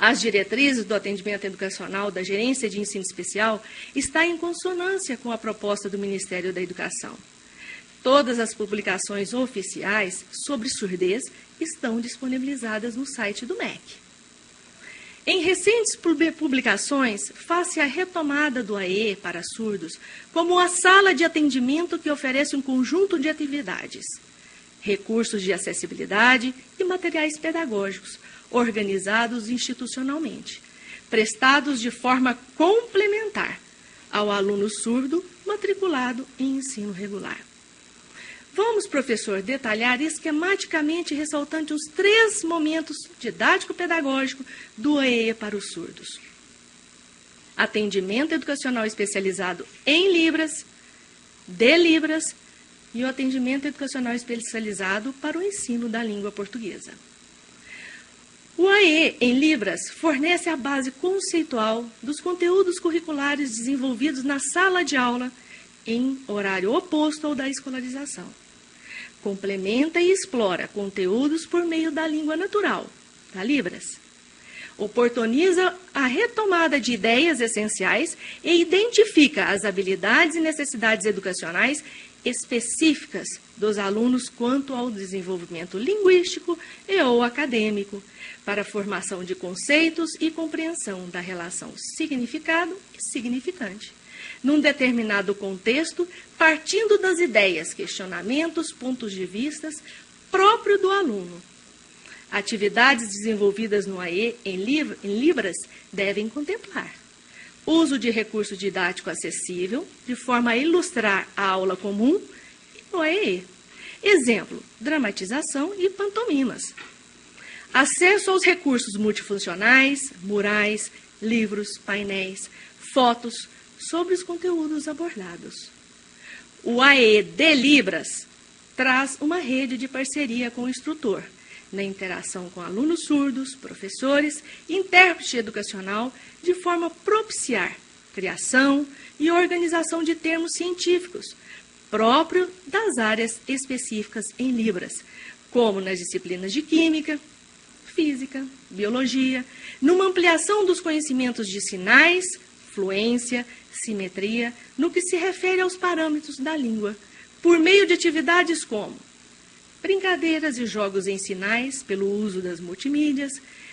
As diretrizes do atendimento educacional da Gerência de Ensino Especial está em consonância com a proposta do Ministério da Educação. Todas as publicações oficiais sobre surdez estão disponibilizadas no site do MEC. Em recentes publicações, faz-se a retomada do AE para surdos como a sala de atendimento que oferece um conjunto de atividades, recursos de acessibilidade e materiais pedagógicos, organizados institucionalmente, prestados de forma complementar ao aluno surdo matriculado em ensino regular. Vamos, professor, detalhar esquematicamente, ressaltando os 3 momentos didático-pedagógicos do AE para os surdos. Atendimento educacional especializado em Libras, de Libras, e o atendimento educacional especializado para o ensino da língua portuguesa. O AE em Libras fornece a base conceitual dos conteúdos curriculares desenvolvidos na sala de aula em horário oposto ao da escolarização. Complementa e explora conteúdos por meio da língua natural, da Libras. Oportuniza a retomada de ideias essenciais e identifica as habilidades e necessidades educacionais específicas dos alunos quanto ao desenvolvimento linguístico e ou acadêmico, para a formação de conceitos e compreensão da relação significado e significante, num determinado contexto, partindo das ideias, questionamentos, pontos de vista próprio do aluno. Atividades desenvolvidas no AE em Libras devem contemplar uso de recurso didático acessível, de forma a ilustrar a aula comum no AE. Exemplo, dramatização e pantomimas. Acesso aos recursos multifuncionais, murais, livros, painéis, fotos, sobre os conteúdos abordados. O AE de Libras traz uma rede de parceria com o instrutor, na interação com alunos surdos, professores e intérprete educacional, de forma a propiciar criação e organização de termos científicos, próprio das áreas específicas em Libras, como nas disciplinas de Química, Física, Biologia, numa ampliação dos conhecimentos de sinais, fluência, simetria, no que se refere aos parâmetros da língua, por meio de atividades como brincadeiras e jogos em sinais, pelo uso das multimídias,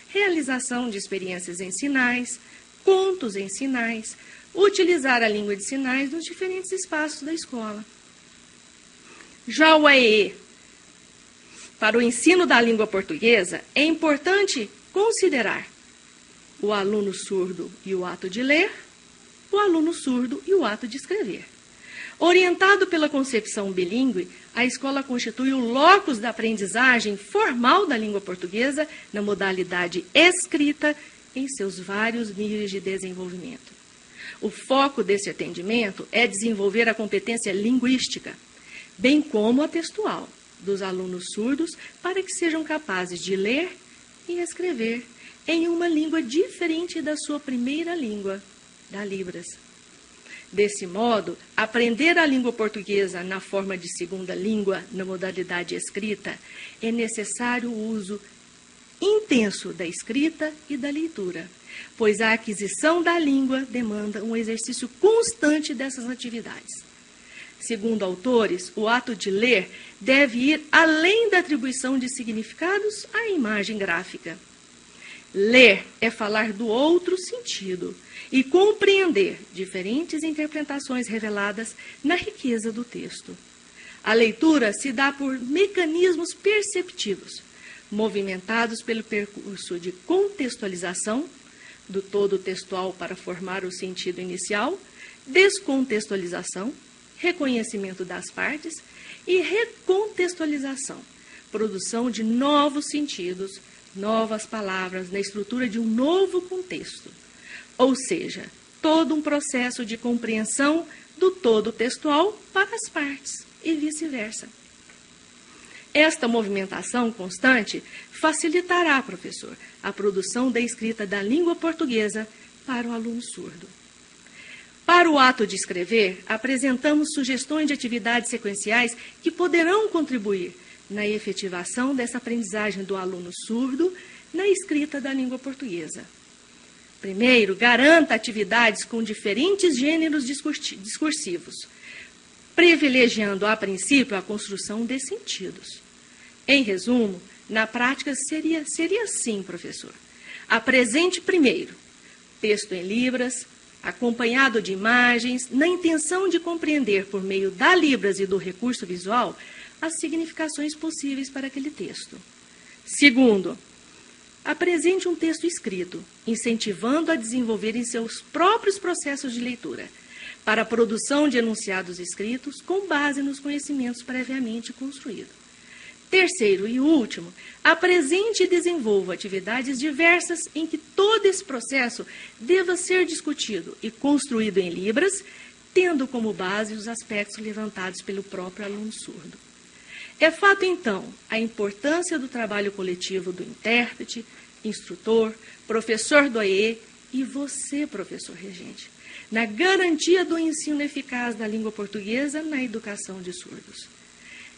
realização de experiências em sinais, contos em sinais, utilizar a língua de sinais nos diferentes espaços da escola. Já o AE, para o ensino da língua portuguesa, é importante considerar o aluno surdo e o ato de ler, o aluno surdo e o ato de escrever. Orientado pela concepção bilíngue, a escola constitui o locus da aprendizagem formal da língua portuguesa na modalidade escrita em seus vários níveis de desenvolvimento. O foco desse atendimento é desenvolver a competência linguística, bem como a textual, dos alunos surdos, para que sejam capazes de ler e escrever em uma língua diferente da sua primeira língua, da Libras. Desse modo, aprender a língua portuguesa na forma de segunda língua, na modalidade escrita, é necessário o uso intenso da escrita e da leitura, pois a aquisição da língua demanda um exercício constante dessas atividades. Segundo autores, o ato de ler deve ir além da atribuição de significados à imagem gráfica. Ler é falar do outro sentido e compreender diferentes interpretações reveladas na riqueza do texto. A leitura se dá por mecanismos perceptivos, movimentados pelo percurso de contextualização do todo textual para formar o sentido inicial, descontextualização, reconhecimento das partes e recontextualização, produção de novos sentidos, novas palavras na estrutura de um novo contexto. Ou seja, todo um processo de compreensão do todo textual para as partes e vice-versa. Esta movimentação constante facilitará, professor, a produção da escrita da língua portuguesa para o aluno surdo. Para o ato de escrever, apresentamos sugestões de atividades sequenciais que poderão contribuir na efetivação dessa aprendizagem do aluno surdo, na escrita da língua portuguesa. Primeiro, garanta atividades com diferentes gêneros discursivos, privilegiando, a princípio, a construção de sentidos. Em resumo, na prática, seria assim, professor. Apresente primeiro texto em libras, acompanhado de imagens, na intenção de compreender, por meio da libras e do recurso visual, as significações possíveis para aquele texto. Segundo, apresente um texto escrito, incentivando a desenvolverem seus próprios processos de leitura, para a produção de enunciados escritos com base nos conhecimentos previamente construídos. Terceiro e último, apresente e desenvolva atividades diversas em que todo esse processo deva ser discutido e construído em libras, tendo como base os aspectos levantados pelo próprio aluno surdo. É fato, então, a importância do trabalho coletivo do intérprete, instrutor, professor do AE e você, professor regente, na garantia do ensino eficaz da língua portuguesa na educação de surdos.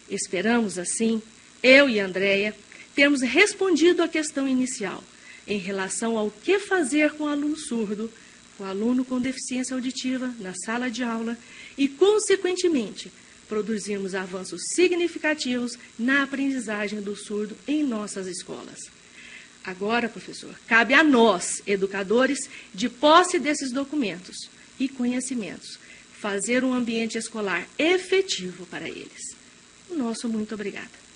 Esperamos, assim, eu e Andréia, termos respondido à questão inicial em relação ao que fazer com o aluno surdo, com o aluno com deficiência auditiva na sala de aula e, consequentemente, produzirmos avanços significativos na aprendizagem do surdo em nossas escolas. Agora, professor, cabe a nós, educadores, de posse desses documentos e conhecimentos, fazer um ambiente escolar efetivo para eles. O nosso muito obrigada.